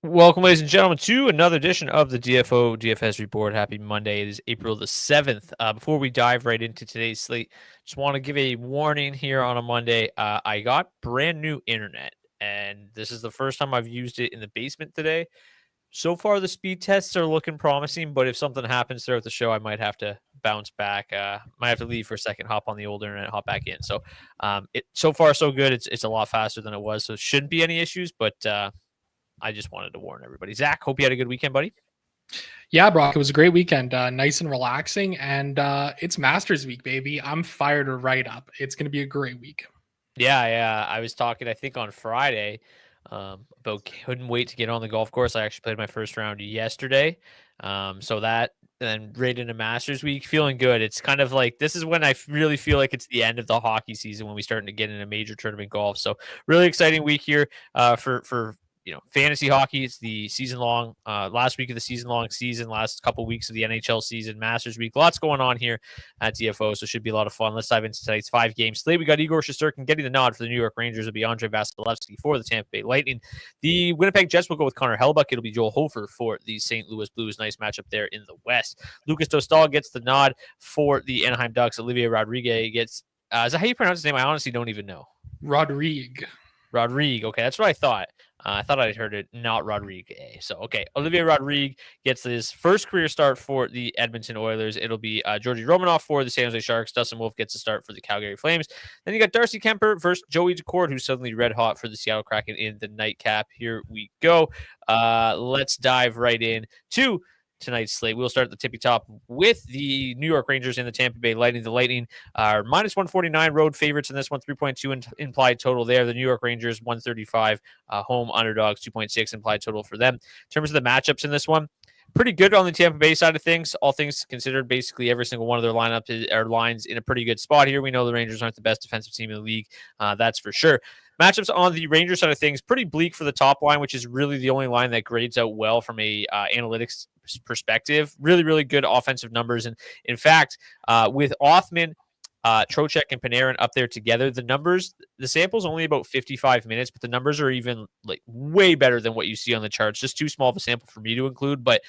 Welcome, ladies and gentlemen, to another edition of the DFS Report. Happy Monday. It is April the 7th. Before we dive right into today's slate, just want to give a warning here on a Monday. I got brand new internet, and this is the first time I've used it in the basement today. So far, the speed tests are looking promising, but if something happens throughout the show, I might have to bounce back. Might have to leave for a second, hop on the old internet, hop back in. So, so far so good. It's a lot faster than it was, so it shouldn't be any issues. But I just wanted to warn everybody. Zach, hope you had a good weekend, buddy. Yeah, Brock, it was a great weekend. Nice and relaxing. And it's Masters week, baby. I'm fired right up. It's going to be a great week. Yeah. I was talking, I think, on Friday about couldn't wait to get on the golf course. I actually played my first round yesterday. So that, and right into Masters week, feeling good. It's kind of like, this is when I really feel like it's the end of the hockey season when we starting to get in a major tournament golf. So really exciting week here for fantasy hockey. It's the season long, last week of the season long season, last couple weeks of the NHL season, Masters week. Lots going on here at DFO, so it should be a lot of fun. Let's dive into tonight's 5-game slate. We got Igor Shesterkin getting the nod for the New York Rangers. It'll be Andrei Vasilevsky for the Tampa Bay Lightning. The Winnipeg Jets will go with Connor Hellebuyck. It'll be Joel Hofer for the St. Louis Blues. Nice matchup there in the West. Lucas Dostal gets the nod for the Anaheim Ducks. Olivier Rodriguez gets, is that how you pronounce his name? I honestly don't even know. Rodrigue. Okay, that's what I thought. I thought I'd heard it, not Rodriguez. So, okay, Olivier Rodrigue gets his first career start for the Edmonton Oilers. It'll be Georgi Romanov for the San Jose Sharks. Dustin Wolf gets a start for the Calgary Flames. Then you got Darcy Kemper versus Joey Daccord, who's suddenly red hot for the Seattle Kraken in the nightcap. Here we go. Let's dive right in to tonight's slate. We'll start at the tippy top with the New York Rangers and the Tampa Bay Lightning. The Lightning are minus 149 road favorites in this one, 3.2 implied total there. The New York Rangers 135 home underdogs, 2.6 implied total for them. In terms of the matchups in this one, pretty good on the Tampa Bay side of things. All things considered, basically every single one of their lineups are lines in a pretty good spot here. We know the Rangers aren't the best defensive team in the league. That's for sure. Matchups on the Rangers side of things, pretty bleak for the top line, which is really the only line that grades out well from a analytics perspective. Really, really good offensive numbers. And in fact, with Othman, Trocheck, and Panarin up there together, the sample's only about 55 minutes, but the numbers are even like way better than what you see on the charts. Just too small of a sample for me to include, but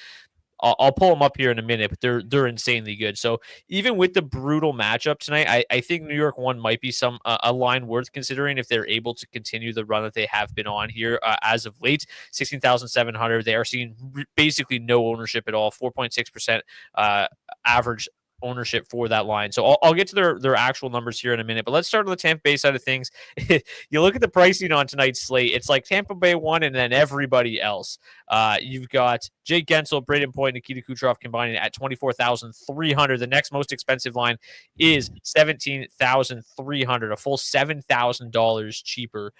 I'll pull them up here in a minute, but they're insanely good. So even with the brutal matchup tonight, I think New York 1 might be a line worth considering if they're able to continue the run that they have been on here as of late. 16,700. They are seeing basically no ownership at all. 4.6% average ownership for that line. So I'll get to their actual numbers here in a minute, but let's start on the Tampa Bay side of things. You look at the pricing on tonight's slate, it's like Tampa Bay 1 and then everybody else. You've got Jake Gensel, Braden Point, Nikita Kucherov combining at 24,300. The next most expensive line is 17,300, a full $7,000 cheaper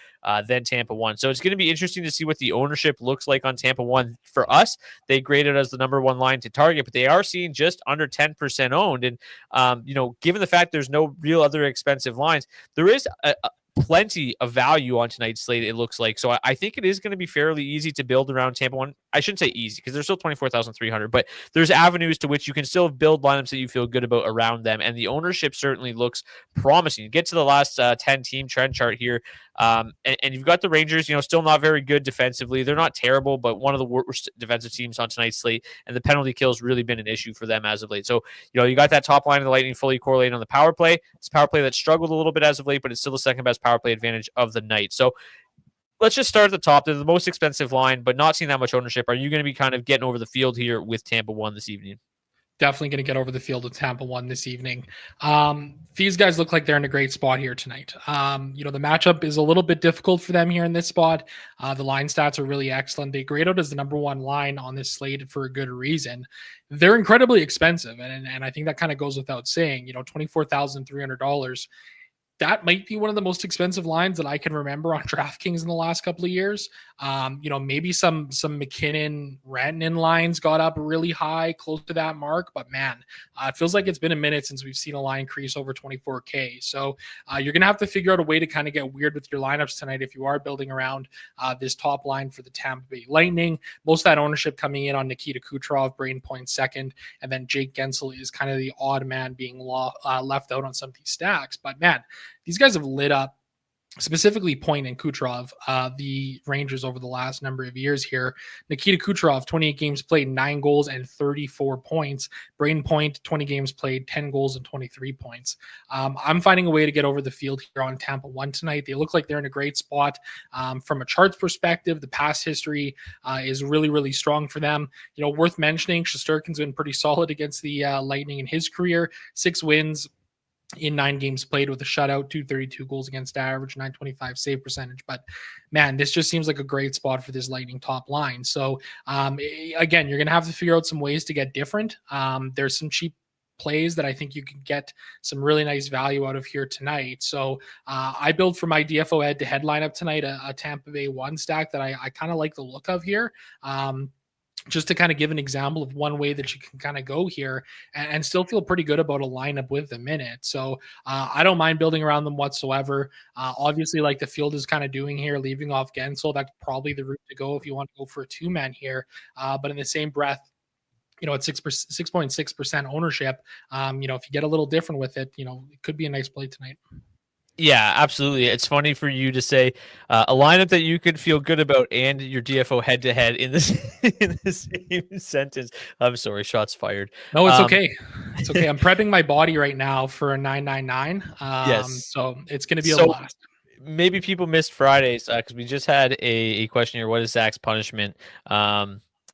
than Tampa 1. So it's going to be interesting to see what the ownership looks like on Tampa 1. For us, they graded as the number 1 line to target, but they are seeing just under 10% owned. And, given the fact there's no real other expensive lines, there is plenty of value on tonight's slate, it looks like. So I think it is going to be fairly easy to build around Tampa 1. I shouldn't say easy because they're still 24,300, but there's avenues to which you can still build lineups that you feel good about around them. And the ownership certainly looks promising. You get to the last 10 team trend chart here. And you've got the Rangers, still not very good defensively. They're not terrible, but one of the worst defensive teams on tonight's slate. And the penalty kill has really been an issue for them as of late. So, you got that top line of the Lightning fully correlated on the power play. It's a power play that struggled a little bit as of late, but it's still the second best power play advantage of the night. So let's just start at the top. They're the most expensive line, but not seeing that much ownership. Are you going to be kind of getting over the field here with Tampa 1 this evening? Definitely going to get over the field with Tampa 1 this evening. These guys look like they're in a great spot here tonight. The matchup is a little bit difficult for them here in this spot. The line stats are really excellent. They grade out as the number 1 line on this slate for a good reason. They're incredibly expensive, and I think that kind of goes without saying. $24,300. That might be one of the most expensive lines that I can remember on DraftKings in the last couple of years. Maybe some McKinnon Rantanen lines got up really high, close to that mark. But man, it feels like it's been a minute since we've seen a line increase over 24K. So you're going to have to figure out a way to kind of get weird with your lineups tonight if you are building around this top line for the Tampa Bay Lightning. Most of that ownership coming in on Nikita Kucherov, Braden Point second, and then Jake Gensel is kind of the odd man being left out on some of these stacks. But man, these guys have lit up specifically Point and Kucherov, the Rangers over the last number of years here. Nikita Kucherov, 28 games played, 9 goals and 34 points. Braden Point, 20 games played, 10 goals and 23 points. I'm finding a way to get over the field here on Tampa 1 tonight. They look like they're in a great spot. From a charts perspective, the past history is really, really strong for them. Worth mentioning, Shesterkin's been pretty solid against the Lightning in his career. 6 wins in 9 games played with a shutout, 232 goals against average, 925 save percentage. But man, this just seems like a great spot for this Lightning top line. So again, you're going to have to figure out some ways to get different. There's some cheap plays that I think you can get some really nice value out of here tonight. So I built for my DFO head-to-head lineup tonight a Tampa Bay 1 stack that I kind of like the look of here. Just to kind of give an example of one way that you can kind of go here and still feel pretty good about a lineup with them in it. So I don't mind building around them whatsoever. Obviously, like the field is kind of doing here, leaving off Gensel, that's probably the route to go if you want to go for a 2-man here. But in the same breath, at 6.6% ownership, if you get a little different with it, it could be a nice play tonight. Yeah, absolutely. It's funny for you to say a lineup that you could feel good about and your DFO head-to-head in the same sentence. I'm sorry, shots fired. No, it's okay. It's okay. I'm prepping my body right now for a 999. Yes. So it's going to be a blast. Maybe people missed Fridays because we just had a question here. What is Zach's punishment?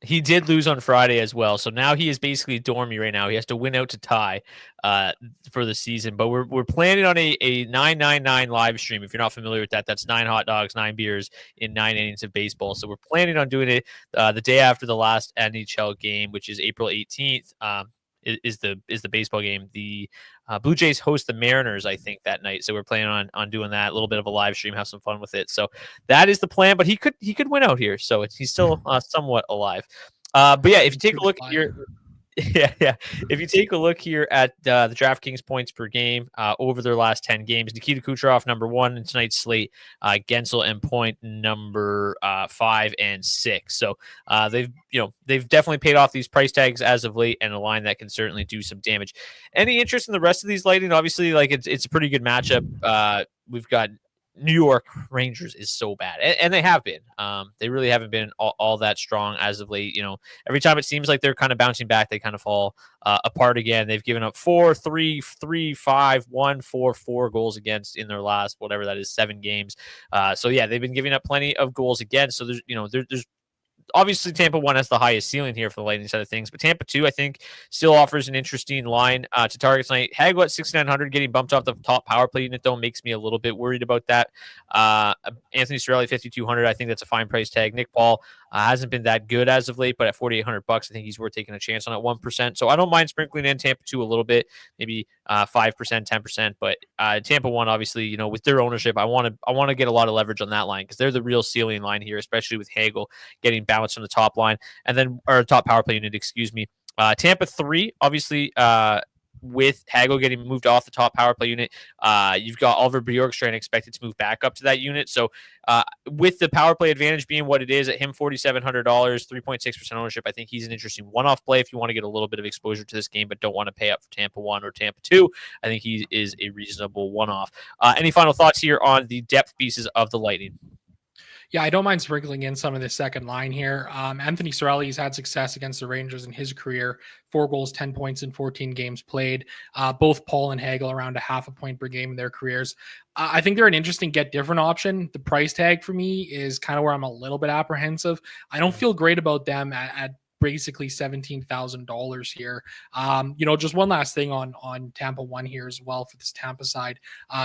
He did lose on Friday as well, so now he is basically dormy right now. He has to win out to tie for the season. But we're planning on a 999 live stream. If you're not familiar with that, that's 9 hot dogs, 9 beers in 9 innings of baseball. So we're planning on doing it the day after the last NHL game, which is April 18th. Is the baseball game. The Blue Jays host the Mariners, I think, that night. So we're planning on doing that, a little bit of a live stream, have some fun with it. So that is the plan. But he could win out here, so he's still somewhat alive. But yeah, if you take a look here. Yeah. If you take a look here at the DraftKings points per game over their last 10 games, Nikita Kucherov number 1 in tonight's slate, Gensel and Point number 5 and 6. So they've definitely paid off these price tags as of late, and a line that can certainly do some damage. Any interest in the rest of these Lightning? Obviously, like it's a pretty good matchup. We've got New York Rangers is so bad, and they have been. They really haven't been all that strong as of late. Every time it seems like they're kind of bouncing back, they kind of fall apart again. They've given up 4, 3, 3, 5, 1, 4, 4 goals against in their last whatever that is 7 games. So yeah, they've been giving up plenty of goals against. So there's obviously Tampa 1 has the highest ceiling here for the Lightning side of things, but Tampa 2, I think, still offers an interesting line to target tonight. Hagel at 6,900 getting bumped off the top power play unit, though, makes me a little bit worried about that. Anthony Cirelli, 5,200, I think that's a fine price tag. Nick Paul hasn't been that good as of late, but at $4,800, I think he's worth taking a chance on at 1%. So I don't mind sprinkling in Tampa 2 a little bit, maybe 5%, 10%, but Tampa 1, obviously, with their ownership, I want to get a lot of leverage on that line because they're the real ceiling line here, especially with Hagel getting balanced from the top line or top power play unit, excuse me. Tampa 3, obviously, with Hagel getting moved off the top power play unit, you've got Oliver Bjorkstrand expected to move back up to that unit. So with the power play advantage being what it is at him, $4,700, 3.6% ownership, I think he's an interesting one-off play if you want to get a little bit of exposure to this game but don't want to pay up for Tampa 1 or Tampa 2. I think he is a reasonable one-off. Any final thoughts here on the depth pieces of the Lightning? Yeah, I don't mind sprinkling in some of the second line here. Anthony Cirelli's had success against the Rangers in his career. 4 goals, 10 points in 14 games played. Both Paul and Hagel around a half a point per game in their careers. I think they're an interesting get different option. The price tag for me is kind of where I'm a little bit apprehensive. I don't feel great about them at basically $17,000 here. Just one last thing on Tampa 1 here as well for this Tampa side.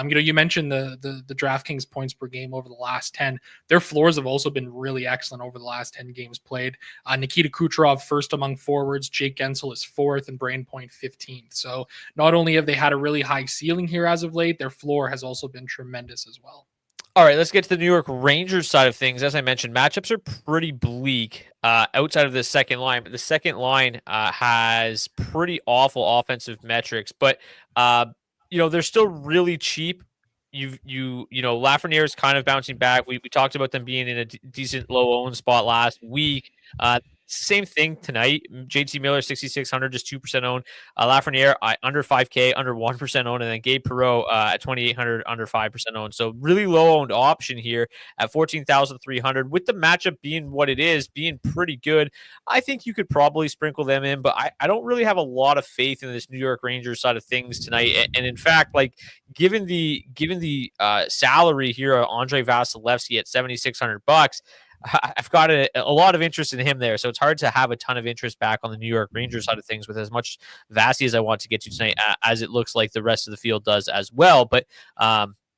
You mentioned the DraftKings points per game over the last 10. Their floors have also been really excellent over the last 10 games played. Nikita Kucherov first among forwards, Jake Gensel is 4th, and Braden Point 15th. So not only have they had a really high ceiling here as of late, their floor has also been tremendous as well. All right, let's get to the New York Rangers side of things. As I mentioned, matchups are pretty bleak outside of the second line, but the second line has pretty awful offensive metrics, but they're still really cheap. Lafreniere is kind of bouncing back. We talked about them being in a decent low owned spot last week. same thing tonight. JT Miller, 6,600, just 2% owned. Lafreniere, under 5K, under 1% owned. And then Gabe Perreault at 2,800, under 5% owned. So really low owned option here at 14,300. With the matchup being what it is, being pretty good, I think you could probably sprinkle them in. But I don't really have a lot of faith in this New York Rangers side of things tonight. And in fact, like given the salary here of Andre Vasilevsky at $7,600, I've got a lot of interest in him there. So it's hard to have a ton of interest back on the New York Rangers side of things with as much Vasi as I want to get to tonight, as it looks like the rest of the field does as well. But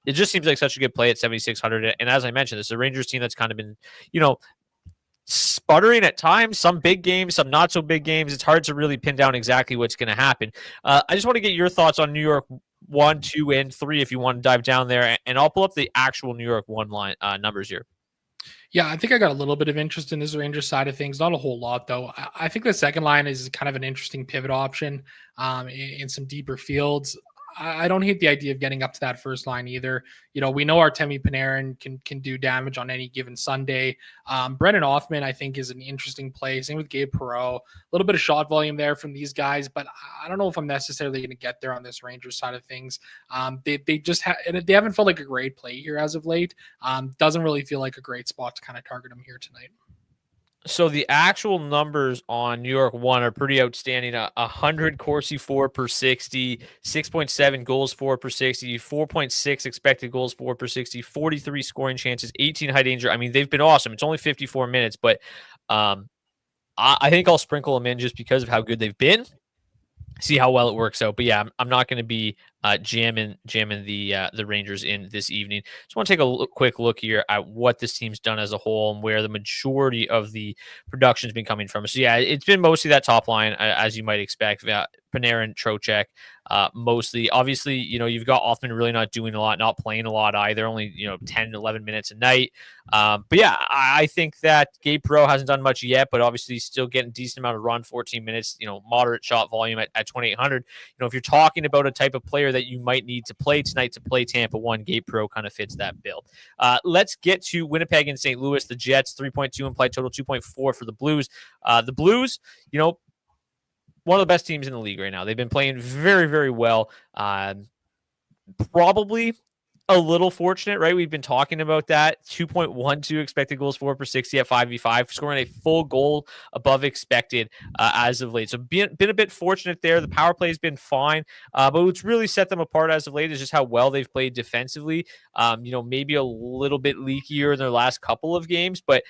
it just seems like such a good play at 7,600. And as I mentioned, this is a Rangers team that's kind of been, sputtering at times, some big games, some not so big games. It's hard to really pin down exactly what's going to happen. I just want to get your thoughts on New York 1, 2, and 3 if you want to dive down there. And I'll pull up the actual New York 1 line numbers here. Yeah, I think I got a little bit of interest in this Rangers side of things. Not a whole lot, though. I think the second line is kind of an interesting pivot option in some deeper fields. I don't hate the idea of getting up to that first line either. We know Artemi Panarin can do damage on any given Sunday. Brennan Othmann, I think, is an interesting play. Same with Gabe Perreault. A little bit of shot volume there from these guys, but I don't know if I'm necessarily going to get there on this Rangers side of things. They just they haven't felt like a great play here as of late. Doesn't really feel like a great spot to kind of target them here tonight. So the actual numbers on New York 1 are pretty outstanding. 100 Corsi for per 60, 6.7 goals for per 60, 4.6 expected goals for per 60, 43 scoring chances, 18 high danger. I mean, they've been awesome. It's only 54 minutes, but I think I'll sprinkle them in just because of how good they've been. See how well it works out. But yeah, I'm not going to be jamming the Rangers in this evening. Just want to take a quick look here at what this team's done as a whole and where the majority of the production's been coming from. So yeah, it's been mostly that top line, as you might expect. Panarin, Trocheck, mostly. Obviously, you've got Othmann really not doing a lot, not playing a lot either, only 10 11 minutes a night. But yeah, I think that Gabe Perreault hasn't done much yet, but obviously still getting a decent amount of run, 14 minutes, moderate shot volume at 2,800. If you're talking about a type of player that you might need to play tonight to play Tampa 1, Gabe Perreault kind of fits that bill. Let's get to Winnipeg and St. Louis. The Jets, 3.2 implied total, 2.4 for the Blues. The Blues, one of the best teams in the league right now. They've been playing very, very well. Probably a little fortunate, right? We've been talking about that. 2.12 expected goals for per 60 at 5v5, scoring a full goal above expected as of late. So been a bit fortunate there. The power play has been fine. But what's really set them apart as of late is just how well they've played defensively. Maybe a little bit leakier in their last couple of games, but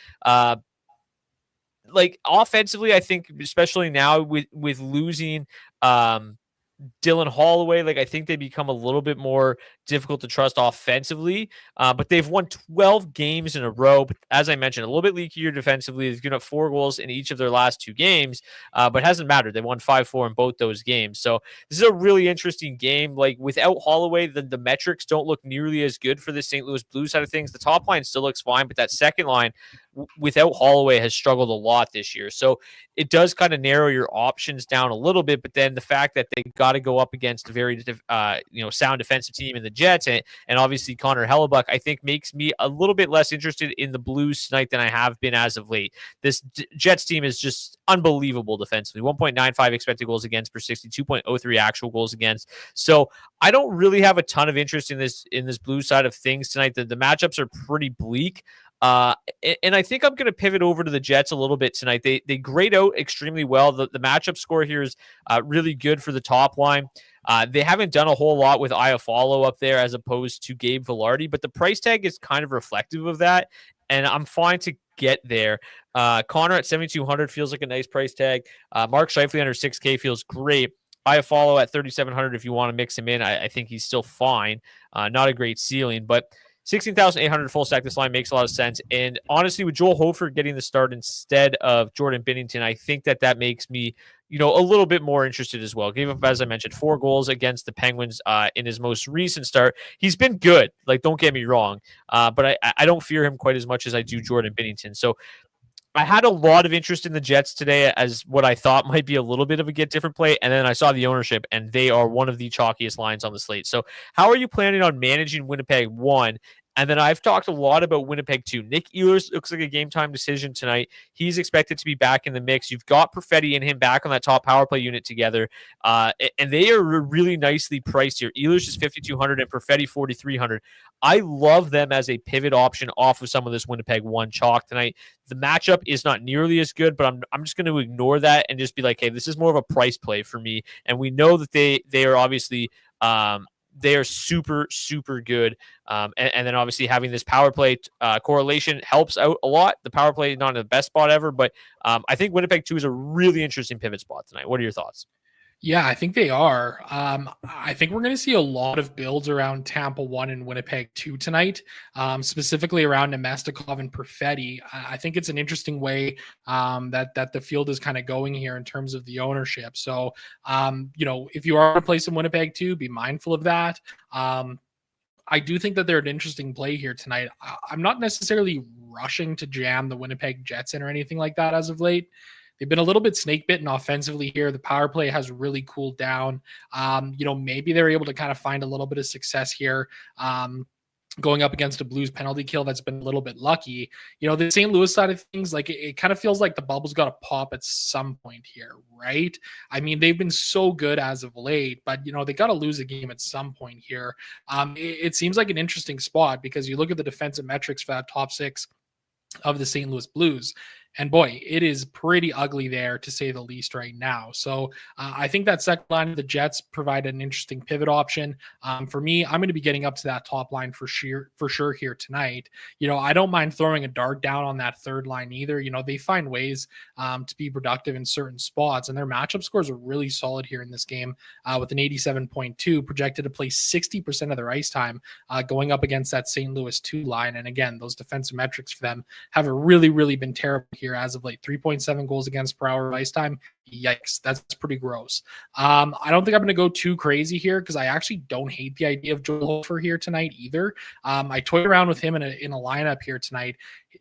offensively, I think, especially now with losing Dylan Holloway, I think they become a little bit more difficult to trust offensively. But they've won 12 games in a row. But as I mentioned, a little bit leakier defensively. They've given up 4 goals in each of their last 2 games, but it hasn't mattered. They won 5-4 in both those games. So this is a really interesting game. Without Holloway, the metrics don't look nearly as good for the St. Louis Blues side of things. The top line still looks fine, but that second line without Holloway has struggled a lot this year. So it does kind of narrow your options down a little bit, but then the fact that they got to go up against a very sound defensive team in the Jets and obviously Connor Hellebuck, I think makes me a little bit less interested in the Blues tonight than I have been as of late. This Jets team is just unbelievable defensively. 1.95 expected goals against per 60, 2.03 actual goals against. So I don't really have a ton of interest in this Blues side of things tonight. The matchups are pretty bleak. And I think I'm going to pivot over to the Jets a little bit tonight. They grade out extremely well. The matchup score here is really good for the top line. They haven't done a whole lot with Iafallo up there as opposed to Gabe Vilardi, but the price tag is kind of reflective of that, and I'm fine to get there. Connor at 7,200 feels like a nice price tag. Mark Scheifele under 6K feels great. Iafallo at 3,700 if you want to mix him in. I think he's still fine. Not a great ceiling, but 16,800 full stack. This line makes a lot of sense. And honestly, with Joel Hofer getting the start instead of Jordan Binnington, I think that makes me, a little bit more interested as well. Gave up, as I mentioned, 4 goals against the Penguins in his most recent start. He's been good. Don't get me wrong. But I don't fear him quite as much as I do Jordan Binnington. So I had a lot of interest in the Jets today as what I thought might be a little bit of a get different play. And then I saw the ownership, and they are one of the chalkiest lines on the slate. So how are you planning on managing Winnipeg 1? And then I've talked a lot about Winnipeg too. Nick Ehlers looks like a game time decision tonight. He's expected to be back in the mix. You've got Perfetti and him back on that top power play unit together. And they are really nicely priced here. Ehlers is 5,200 and Perfetti 4,300. I love them as a pivot option off of some of this Winnipeg 1 chalk tonight. The matchup is not nearly as good, but I'm just going to ignore that and just be like, hey, this is more of a price play for me. And we know that they are obviously they are super, super good. And then obviously having this power play correlation helps out a lot. The power play not in the best spot ever, but I think Winnipeg 2 is a really interesting pivot spot tonight. What are your thoughts? Yeah, I think they are. I think we're going to see a lot of builds around Tampa 1 and Winnipeg 2 tonight, specifically around Nemestikov and Perfetti. I think it's an interesting way that the field is kind of going here in terms of the ownership. So, if you are to play some Winnipeg 2, be mindful of that. I do think that they're an interesting play here tonight. I'm not necessarily rushing to jam the Winnipeg Jets in or anything like that as of late. They've been a little bit snake bitten offensively here. The power play has really cooled down. Maybe they're able to kind of find a little bit of success here. Going up against a Blues penalty kill that's been a little bit lucky. The St. Louis side of things, like it kind of feels like the bubble's got to pop at some point here, right? I mean, they've been so good as of late, but they got to lose a game at some point here. It seems like an interesting spot because you look at the defensive metrics for that top 6 of the St. Louis Blues. And boy, it is pretty ugly there to say the least right now. So I think that second line of the Jets provide an interesting pivot option. For me, I'm going to be getting up to that top line for sure here tonight. I don't mind throwing a dart down on that third line either. They find ways to be productive in certain spots, and their matchup scores are really solid here in this game with an 87.2 projected to play 60% of their ice time going up against that St. Louis 2 line. And again, those defensive metrics for them have really, really been terrible here as of late. 3.7 goals against per hour of ice time. Yikes, that's pretty gross. I don't think I'm going to go too crazy here because I actually don't hate the idea of Joel Hofer here tonight either. I toyed around with him in a lineup here tonight.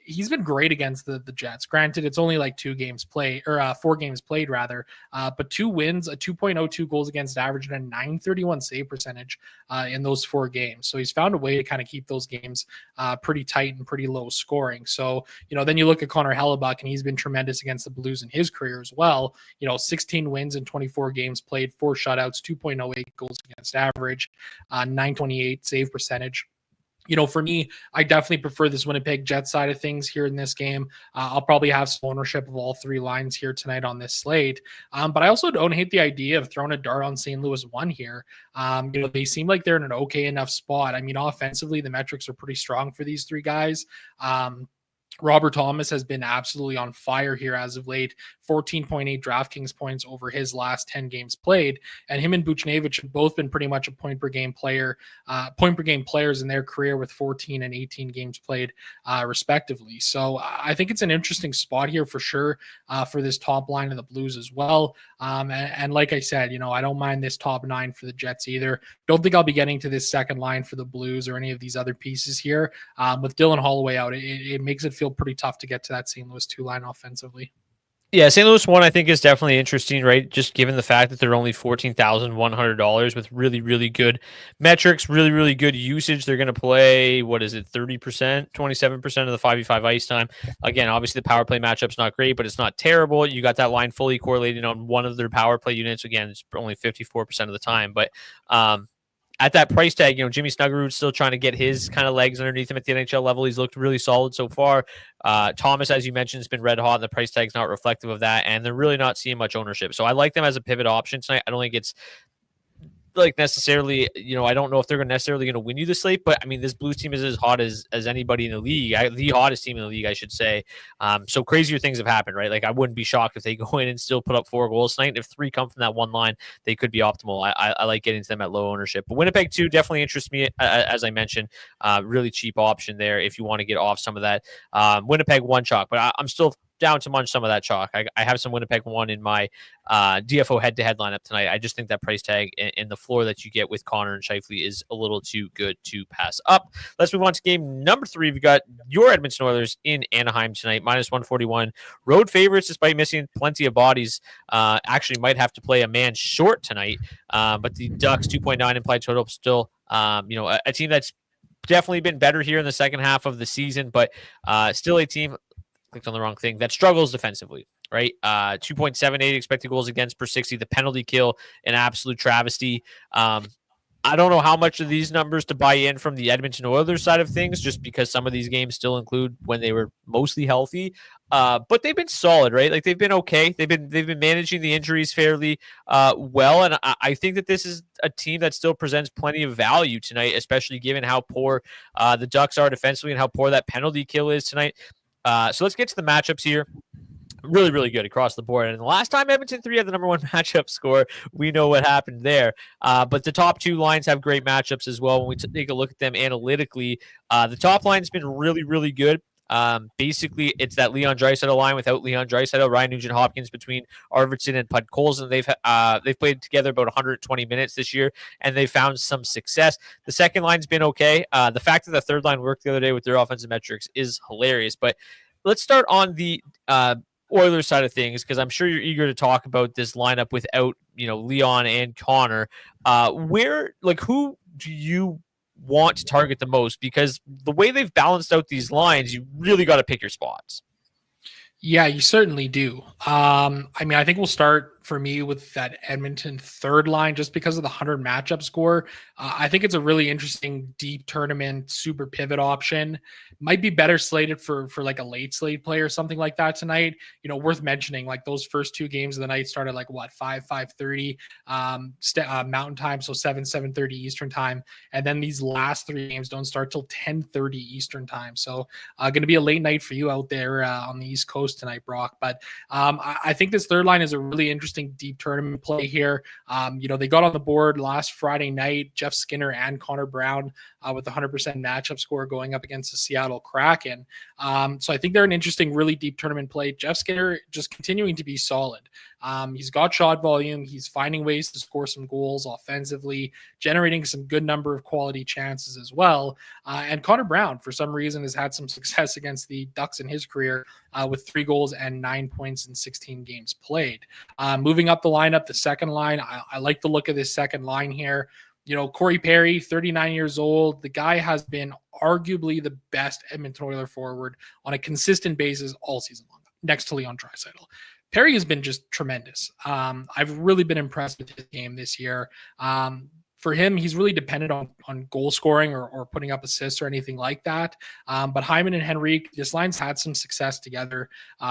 He's been great against the Jets. Granted, it's only like 4 games played rather, but 2 wins, a 2.02 goals against average, and a 931 save percentage in those 4 games. So he's found a way to kind of keep those games pretty tight and pretty low scoring. So, then you look at Connor Hellebuck, and he's been tremendous against the Blues in his career as well. 16 wins in 24 games played, 4 shutouts, 2.08 goals against average, 928 save percentage. For me, I definitely prefer this Winnipeg Jets side of things here in this game. I'll probably have some ownership of all 3 lines here tonight on this slate. But I also don't hate the idea of throwing a dart on St. Louis 1 here. They seem like they're in an okay enough spot. I mean, offensively, the metrics are pretty strong for these 3 guys. Robert Thomas has been absolutely on fire here as of late. 14.8 DraftKings points over his last 10 games played, and him and Buchnevich have both been pretty much a point per game players in their career with 14 and 18 games played, respectively. So I think it's an interesting spot here for sure for this top line of the Blues as well. And like I said, I don't mind this top 9 for the Jets either. Don't think I'll be getting to this second line for the Blues or any of these other pieces here. With Dylan Holloway out, it makes it feel pretty tough to get to that St. Louis 2 line offensively. Yeah, St. Louis 1 I think is definitely interesting, right? Just given the fact that they're only $14,100 with really, really good metrics, really, really good usage. They're going to play, 30%, 27% of the 5v5 ice time. Again, obviously the power play matchup's not great, but it's not terrible. You got that line fully correlated on one of their power play units. Again, it's only 54% of the time, but at that price tag, Jimmy Snuggerud's still trying to get his kind of legs underneath him at the NHL level. He's looked really solid so far. Thomas, as you mentioned, has been red hot, and the price tag's not reflective of that, and they're really not seeing much ownership. So I like them as a pivot option tonight. I don't think it's necessarily, I don't know if they're necessarily going to win you the slate, but I mean, this Blues team is as hot as anybody in the league, the hottest team in the league, I should say. So crazier things have happened, right? Like I wouldn't be shocked if they go in and still put up 4 goals tonight. If 3 come from that one line, they could be optimal. I like getting to them at low ownership, but Winnipeg 2 definitely interests me. As I mentioned, really cheap option there if you want to get off some of that Winnipeg 1 chalk, but I'm still down to munch some of that chalk. I have some Winnipeg 1 in my DFO head-to-head lineup tonight. I just think that price tag and the floor that you get with Connor and Scheifele is a little too good to pass up. Let's move on to game number 3. We've got your Edmonton Oilers in Anaheim tonight, -141. Road favorites, despite missing plenty of bodies, actually might have to play a man short tonight. But the Ducks 2.9 implied total still, a team that's definitely been better here in the second half of the season, but still a team, clicked on the wrong thing, that struggles defensively, right? 2.78 expected goals against per 60. The penalty kill, an absolute travesty. I don't know how much of these numbers to buy in from the Edmonton Oilers side of things, just because some of these games still include when they were mostly healthy. But they've been solid, right? Like they've been okay. They've been managing the injuries fairly well, and I think that this is a team that still presents plenty of value tonight, especially given how poor the Ducks are defensively and how poor that penalty kill is tonight. So let's get to the matchups here. Really, really good across the board. And the last time Edmonton 3 had the number one matchup score, we know what happened there. But the top two lines have great matchups as well. When we take a look at them analytically, the top line's been really, really good. Basically, it's that Leon Draisaitl line without Leon Draisaitl, Ryan Nugent-Hopkins between Arvidsson and Podkolzin. They've played together about 120 minutes this year, and they found some success. The second line's been okay. The fact that the third line worked the other day with their offensive metrics is hilarious. But let's start on the Oilers side of things, because I'm sure you're eager to talk about this lineup without, Leon and Connor. Who do you want to target the most? Because the way they've balanced out these lines, you really got to pick your spots. Yeah, you certainly do. I think we'll start for me with that Edmonton third line just because of the 100 matchup score. I think it's a really interesting deep tournament super pivot option. Might be better slated for like a late slate play or something like that tonight. Worth mentioning, like those first two games of the night started like 5:30 Mountain Time, so 7:30 Eastern Time, and then these last three games don't start till 10:30 Eastern Time. So going to be a late night for you out there on the East Coast tonight, Brock. But I think this third line is a really interesting deep tournament play here. They got on the board last Friday night, Jeff Skinner and Connor Brown with 100% matchup score going up against the Seattle Kraken. So I think they're an interesting, really deep tournament play. Jeff Skinner just continuing to be solid. He's got shot volume. He's finding ways to score some goals offensively, generating some good number of quality chances as well. And Connor Brown, for some reason, has had some success against the Ducks in his career with 3 goals and 9 points in 16 games played. Moving up the lineup, the second line, I like the look of this second line here. Corey Perry, 39 years old. The guy has been arguably the best Edmonton Oilers forward on a consistent basis all season long, next to Leon Draisaitl. Perry has been just tremendous. I've really been impressed with his game this year. For him, he's really dependent on goal scoring or putting up assists or anything like that. But Hyman and Henrique, this line's had some success together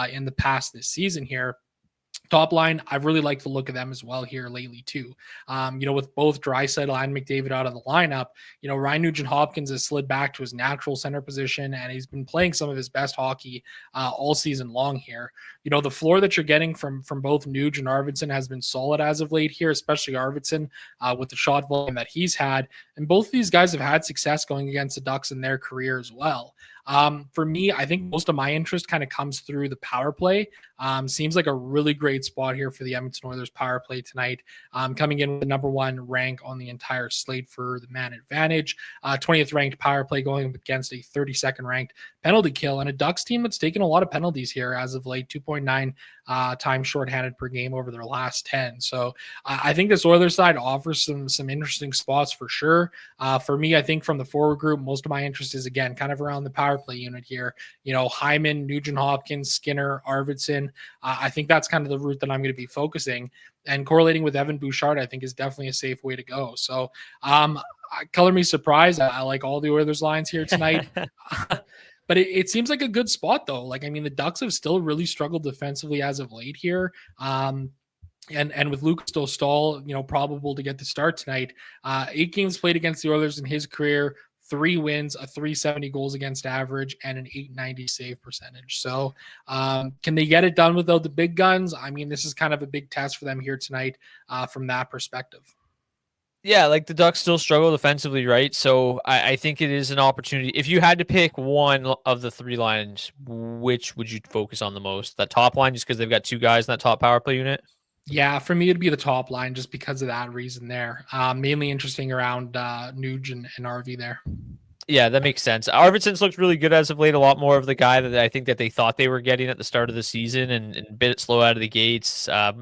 in the past this season here. Top line, I've really liked the look of them as well here lately too. With both Draisaitl and McDavid out of the lineup, Ryan Nugent-Hopkins has slid back to his natural center position, and he's been playing some of his best hockey all season long here. The floor that you're getting from both Nuge and Arvidsson has been solid as of late here, especially Arvidsson with the shot volume that he's had. And both of these guys have had success going against the Ducks in their career as well. For me, I think most of my interest kind of comes through the power play. Seems like a really great spot here for the Edmonton Oilers power play tonight. Coming in with the number 1 rank on the entire slate for the man advantage. 20th ranked power play going up against a 32nd ranked penalty kill, and a Ducks team that's taken a lot of penalties here as of late, 2.9 times shorthanded per game over their last 10. So I think this Oilers side offers some interesting spots for sure. For me, I think from the forward group, most of my interest is again kind of around the power play unit here. Hyman, Nugent-Hopkins, Skinner, Arvidsson. I think that's kind of the route that I'm going to be focusing, and correlating with Evan Bouchard, I think is definitely a safe way to go. So color me surprised. I like all the Oilers lines here tonight. But it seems like a good spot, though. The Ducks have still really struggled defensively as of late here. And with Lucas Dostal, probable to get the start tonight. 8 games played against the Oilers in his career, 3 wins, a 370 goals against average, and an 890 save percentage. So can they get it done without the big guns? This is kind of a big test for them here tonight from that perspective. Yeah, like the Ducks still struggle defensively, right? So I think it is an opportunity. If you had to pick one of the 3 lines, which would you focus on the most? That top line, just because they've got 2 guys in that top power play unit? Yeah, for me, it'd be the top line just because of that reason there. Mainly interesting around Nuge and RV there. Yeah, that makes sense. Arvidsson's looked really good as of late. A lot more of the guy that I think that they thought they were getting at the start of the season, and a bit slow out of the gates. Now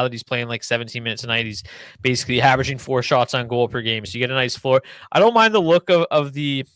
that he's playing like 17 minutes a night, he's basically averaging 4 shots on goal per game. So you get a nice floor. I don't mind the look of the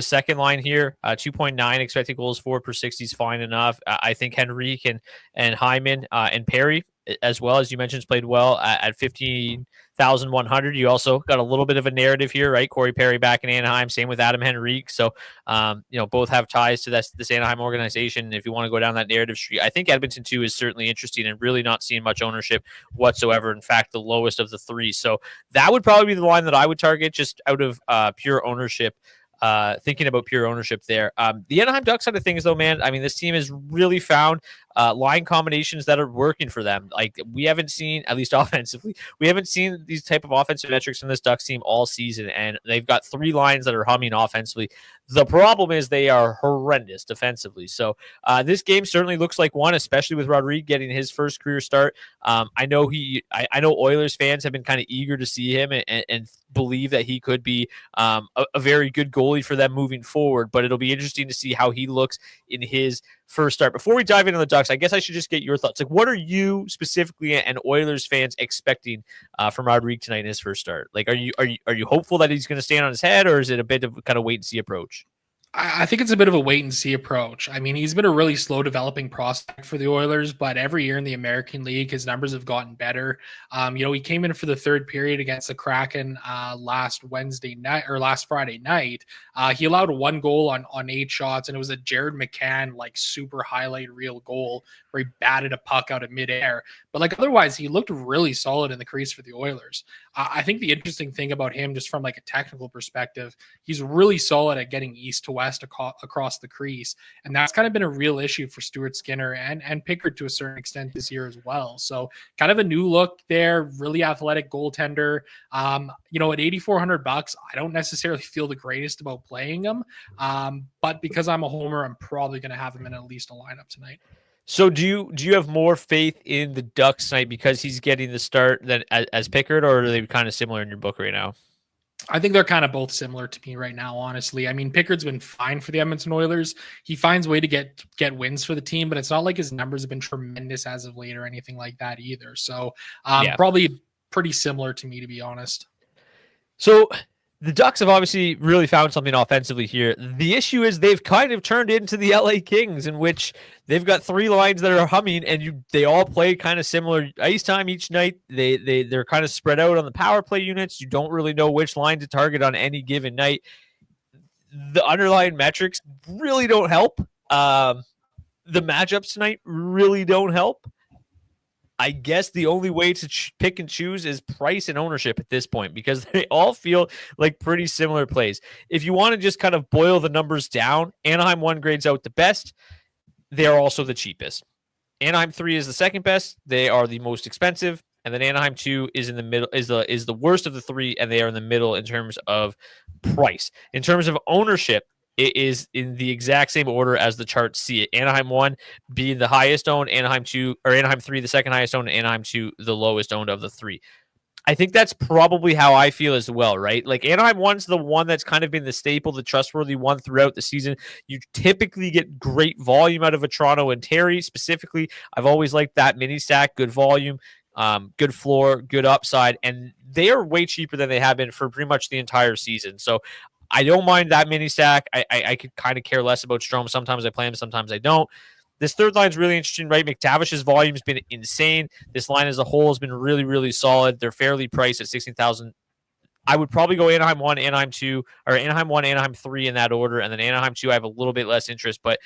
second line here. 2.9 expected goals for per 60 is fine enough. I think Henrique and Hyman and Perry, as well as you mentioned, played well at 15,100. You also got a little bit of a narrative here, right? Corey Perry back in Anaheim, same with Adam Henrique. So, both have ties to this Anaheim organization. If you want to go down that narrative street, I think Edmonton too is certainly interesting and really not seeing much ownership whatsoever. In fact, the lowest of the three. So that would probably be the line that I would target just out of pure ownership. Thinking about pure ownership there. The Anaheim Ducks side of things, though, man, I mean, this team has really found line combinations that are working for them. Like, we haven't seen, at least offensively, we haven't seen these type of offensive metrics from this Ducks team all season, and they've got 3 lines that are humming offensively. The problem is they are horrendous defensively. So this game certainly looks like one, especially with Rodrigue getting his first career start. I know Oilers fans have been kind of eager to see him and believe that he could be a very good goalie for them moving forward, but it'll be interesting to see how he looks in his first start. Before we dive into the Ducks, I guess I should just get your thoughts. Like, what are you specifically and Oilers fans expecting from Rodrigue tonight in his first start? Like, are you hopeful that he's going to stand on his head, or is it a bit of kind of wait and see approach? I think it's a bit of a wait and see approach. I mean, he's been a really slow developing prospect for the Oilers, but every year in the American League, his numbers have gotten better. He came in for the third period against the Kraken last Friday night. He allowed 1 goal on 8 shots, and it was a Jared McCann like super highlight reel goal where he batted a puck out of midair. But like otherwise, he looked really solid in the crease for the Oilers. I think the interesting thing about him, just from like a technical perspective, he's really solid at getting east to west across the crease, and that's kind of been a real issue for Stuart Skinner and Pickard to a certain extent this year as well. So kind of a new look there, really athletic goaltender. At $8,400, I don't necessarily feel the greatest about playing him, but because I'm a homer, I'm probably going to have him in at least a lineup tonight. So do you have more faith in the Ducks tonight because he's getting the start than as Pickard, or are they kind of similar in your book right now? I think they're kind of both similar to me right now, honestly. I mean, Pickard's been fine for the Edmonton Oilers. He finds a way to get wins for the team, but it's not like his numbers have been tremendous as of late or anything like that either. So probably pretty similar to me, to be honest. So the Ducks have obviously really found something offensively here. The issue is they've kind of turned into the LA Kings, in which they've got 3 lines that are humming, and they all play kind of similar ice time each night. They're kind of spread out on the power play units. You don't really know which line to target on any given night. The underlying metrics really don't help. The matchups tonight really don't help. I guess the only way to pick and choose is price and ownership at this point, because they all feel like pretty similar plays. If you want to just kind of boil the numbers down, Anaheim 1 grades out the best. They're also the cheapest. Anaheim 3 is the second best. They are the most expensive. And then Anaheim 2 is in the middle, is the worst of the 3, and they are in the middle in terms of price. In terms of ownership, it is in the exact same order as the charts see it. Anaheim 1 being the highest owned, Anaheim 3 the second highest owned, and Anaheim 2 the lowest owned of the 3. I think that's probably how I feel as well, right? Like, Anaheim 1's the one that's kind of been the staple, the trustworthy one throughout the season. You typically get great volume out of a Toronto and Terry specifically. I've always liked that mini stack, good volume, good floor, good upside, and they are way cheaper than they have been for pretty much the entire season. So I don't mind that mini stack. I could kind of care less about Strome. Sometimes I play him, sometimes I don't. This third line is really interesting, right? McTavish's volume has been insane. This line as a whole has been really, really solid. They're fairly priced at $16,000. I would probably go Anaheim 1, Anaheim 2, or Anaheim 1, Anaheim 3 in that order, and then Anaheim 2 I have a little bit less interest, but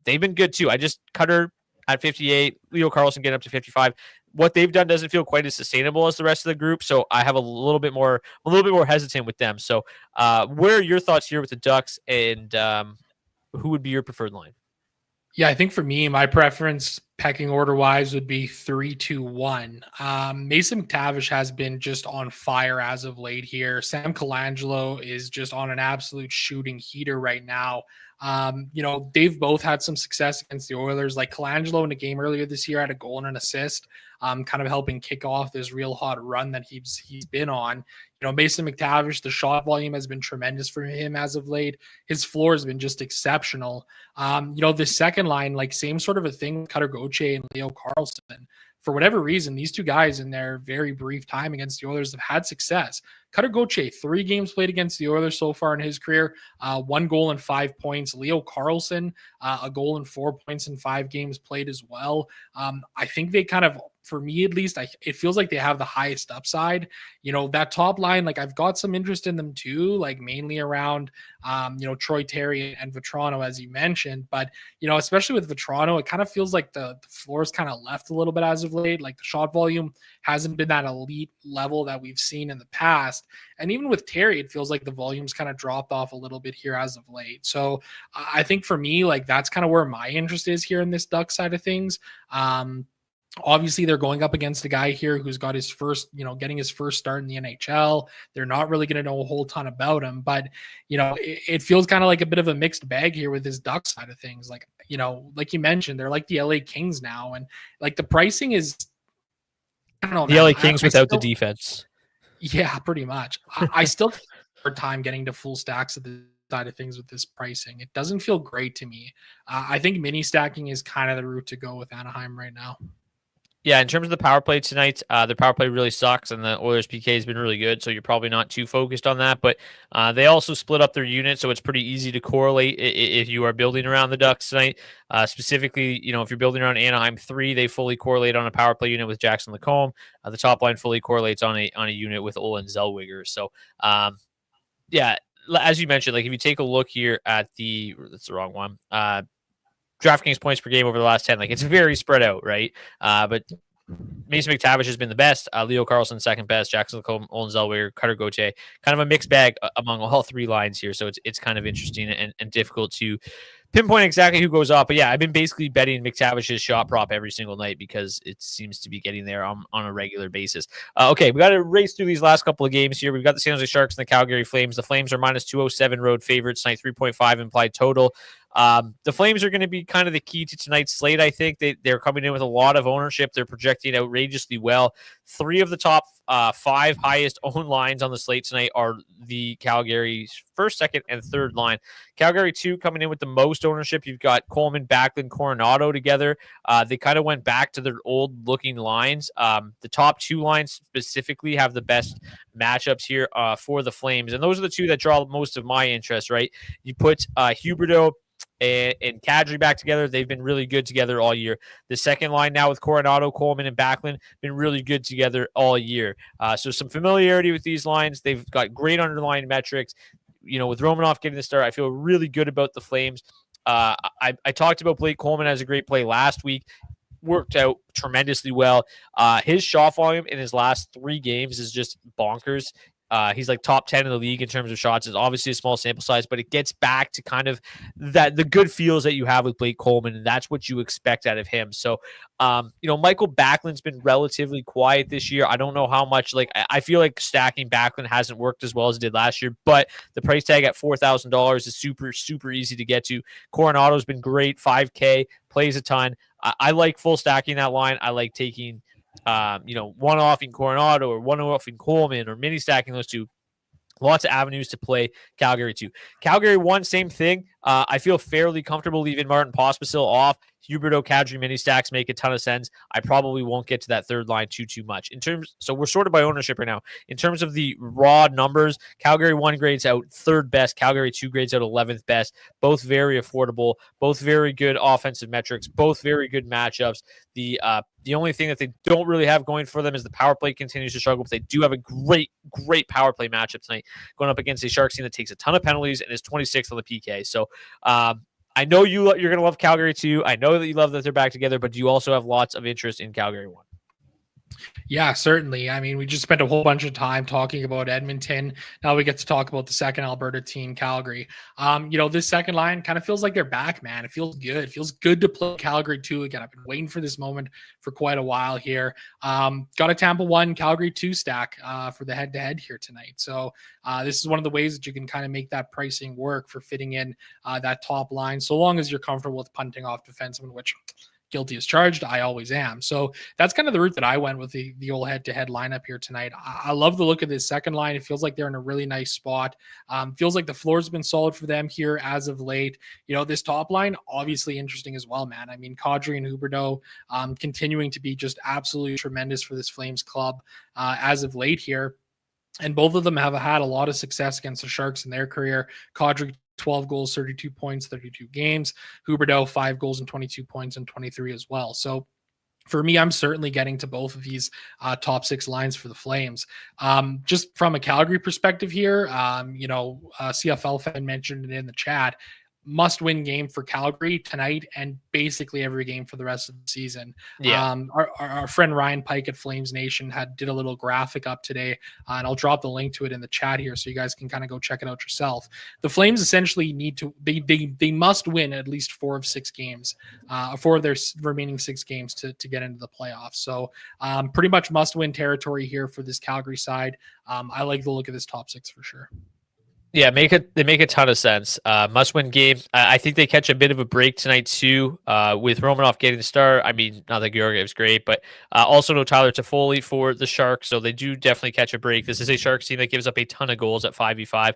they've been good too. I just Cutter at 58, Leo Carlson getting up to 55. What they've done doesn't feel quite as sustainable as the rest of the group, so I have a little bit more hesitant with them. So, what are your thoughts here with the Ducks, and who would be your preferred line? Yeah, I think for me, my preference pecking order wise would be 3-2-1. Mason McTavish has been just on fire as of late here. Sam Colangelo is just on an absolute shooting heater right now. They've both had some success against the Oilers. Like Colangelo in a game earlier this year had a goal and an assist, kind of helping kick off this real hot run that he's been on. Mason McTavish, the shot volume has been tremendous for him as of late. His floor has been just exceptional. The second line, like same sort of a thing with Cutter Gauthier and Leo Carlsson. For whatever reason, these two guys in their very brief time against the Oilers have had success. Cutter Gauthier, 3 games played against the Oilers so far in his career, 1 goal and 5 points. Leo Carlsson, a goal and 4 points in 5 games played as well. I think they kind of, for me at least, it feels like they have the highest upside. That top line, like I've got some interest in them too, like mainly around, Troy Terry and Vetrano, as you mentioned. But, especially with Vetrano, it kind of feels like the floor is kind of left a little bit as of late. Like the shot volume hasn't been that elite level that we've seen in the past. And even with Terry, it feels like the volume's kind of dropped off a little bit here as of late. So I think for me, like that's kind of where my interest is here in this Duck side of things. Obviously, they're going up against a guy here who's got his first, getting his first start in the NHL. They're not really going to know a whole ton about him, but, it feels kind of like a bit of a mixed bag here with his Duck side of things. Like, like you mentioned, they're like the LA Kings now. And like the pricing is, I don't know. The LA Kings without the defense. Yeah, pretty much. I still have a hard time getting to full stacks of the side of things with this pricing. It doesn't feel great to me. I think mini stacking is kind of the route to go with Anaheim right now. Yeah, in terms of the power play tonight, the power play really sucks, and the Oilers' PK has been really good, so you're probably not too focused on that. But they also split up their unit, so it's pretty easy to correlate if you are building around the Ducks tonight. Specifically, if you're building around Anaheim 3, they fully correlate on a power play unit with Jackson Lacombe. The top line fully correlates on a unit with Olin Zellweger. So, yeah, as you mentioned, like if you take a look here at that's the wrong one. DraftKings points per game over the last 10, like it's very spread out, right? But Mason McTavish has been the best. Leo Carlsson second best. Jackson Lacombe, Olin Zellweger, Cutter Gauthier, kind of a mixed bag among all 3 lines here. So it's kind of interesting and difficult to pinpoint exactly who goes off. But yeah, I've been basically betting McTavish's shot prop every single night because it seems to be getting there on a regular basis. Okay, we got to race through these last couple of games here. We've got the San Jose Sharks and the Calgary Flames. The Flames are minus 207 road favorites tonight, 3.5 implied total. The Flames are going to be kind of the key to tonight's slate. I think they're coming in with a lot of ownership. They're projecting outrageously well. 3 of the top 5 highest owned lines on the slate tonight are the Calgary's first, second, and third line. Calgary 2 coming in with the most ownership. You've got Coleman, Backlund, Coronado together. They kind of went back to their old-looking lines. The top 2 lines specifically have the best matchups here for the Flames, and those are the 2 that draw most of my interest, right? You put Huberdeau and Kadri back together. They've been really good together all year. The second line now with Coronado, Coleman, and Backlund been really good together all year. So some familiarity with these lines. They've got great underlying metrics. With Romanoff getting the start, I feel really good about the Flames. I talked about Blake Coleman as a great play last week. Worked out tremendously well. His shot volume in his last 3 games is just bonkers. He's like top 10 in the league in terms of shots. It's obviously a small sample size, but it gets back to kind of the good feels that you have with Blake Coleman, and that's what you expect out of him. So, Michael Backlund's been relatively quiet this year. I don't know how much, I feel like stacking Backlund hasn't worked as well as it did last year, but the price tag at $4,000 is super, super easy to get to. Coronado's been great, $5K, plays a ton. I like full stacking that line. I like taking one off in Coronado or one off in Coleman or mini stacking those 2. Lots of avenues to play Calgary 2. Calgary 1, same thing. I feel fairly comfortable leaving Martin Pospisil off. Huberdeau, Kadri, mini stacks make a ton of sense. I probably won't get to that third line too much. So we're sorted by ownership right now. In terms of the raw numbers, Calgary 1 grades out 3rd best. Calgary 2 grades out 11th best. Both very affordable. Both very good offensive metrics. Both very good matchups. The only thing that they don't really have going for them is the power play continues to struggle, but they do have a great power play matchup tonight going up against a Sharks team that takes a ton of penalties and is 26th on the PK. So I know you're going to love Calgary too. I know that you love that they're back together, but do you also have lots of interest in Calgary 1? Yeah, certainly. I mean, we just spent a whole bunch of time talking about Edmonton. Now we get to talk about the second Alberta team, Calgary. This second line kind of feels like they're back, man. It feels good. It feels good to play Calgary 2 again. I've been waiting for this moment for quite a while here. Got a Tampa 1, Calgary 2 stack for the head-to-head here tonight. So this is one of the ways that you can kind of make that pricing work for fitting in that top line, so long as you're comfortable with punting off defensemen, which guilty as charged. I always am. So that's kind of the route that I went with the old head-to-head lineup here tonight. I love the look of this second line. It feels like they're in a really nice spot. Feels like the floor's been solid for them here as of late. This top line, obviously interesting as well, man. I mean, Kadri and Huberdeau continuing to be just absolutely tremendous for this Flames club as of late here. And both of them have had a lot of success against the Sharks in their career. Kadri, 12 goals, 32 points, 32 games. Huberdeau, 5 goals and 22 points and 23 as well. So for me, I'm certainly getting to both of these top 6 lines for the Flames. Just from a Calgary perspective here, CFL fan mentioned it in the chat. Must-win game for Calgary tonight and basically every game for the rest of the season. Yeah. Our friend Ryan Pike at Flames Nation did a little graphic up today, and I'll drop the link to it in the chat here so you guys can kind of go check it out yourself. The Flames essentially need to they must win at least 4 of 6 games, 4 of their remaining 6 games to get into the playoffs. So pretty much must-win territory here for this Calgary side. I like the look of this top 6 for sure. Yeah, they make a ton of sense. Must-win game. I think they catch a bit of a break tonight too, with Romanov getting the start. I mean, not that Georgiev's great, but also no Tyler Toffoli for the Sharks, so they do definitely catch a break. This is a Sharks team that gives up a ton of goals at 5v5.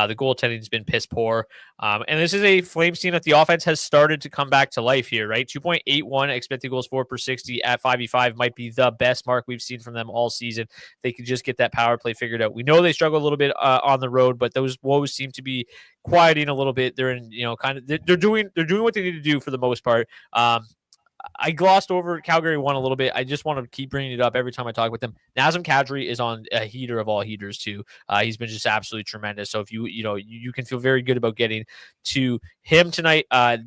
The goaltending's been piss poor, and this is a Flames team that the offense has started to come back to life here. Right, 2.81 expected goals for per 60 at 5v5 might be the best mark we've seen from them all season. They could just get that power play figured out. We know they struggle a little bit on the road, but those woes seem to be quieting a little bit. They're in, they're doing what they need to do for the most part. I glossed over Calgary 1 a little bit. I just want to keep bringing it up every time I talk with them. Nazem Kadri is on a heater of all heaters too. He's been just absolutely tremendous. So if you can feel very good about getting to him tonight. I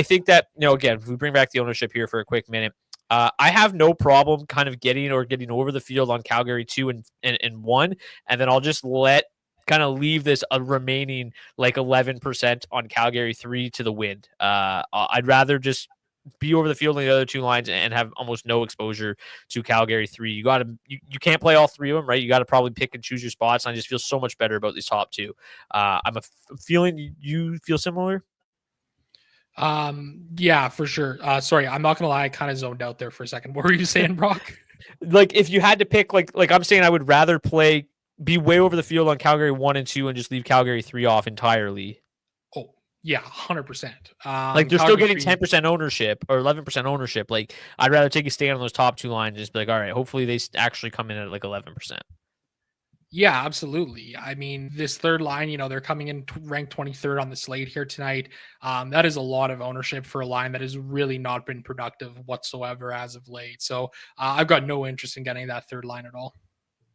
think that, again, if we bring back the ownership here for a quick minute, I have no problem kind of getting over the field on Calgary 2 and 1, and then I'll just leave this a remaining like 11% on Calgary 3 to the wind. I'd rather just be over the field on the other 2 lines and have almost no exposure to Calgary 3. You can't play all 3 of them, right? You got to probably pick and choose your spots. And I just feel so much better about these top 2. I'm feeling you feel similar. Yeah, for sure. Sorry, I'm not gonna lie, I kind of zoned out there for a second. What were you saying, Brock? Like if you had to pick, like I'm saying, I would rather be way over the field on Calgary 1 and 2 and just leave Calgary 3 off entirely. Oh, yeah, 100%. Like they're still getting 10% ownership or 11% ownership. Like I'd rather take a stand on those top 2 lines and just be like, all right, hopefully they actually come in at like 11%. Yeah, absolutely. I mean, this third line, they're coming in ranked 23rd on the slate here tonight. That is a lot of ownership for a line that has really not been productive whatsoever as of late. So I've got no interest in getting that third line at all.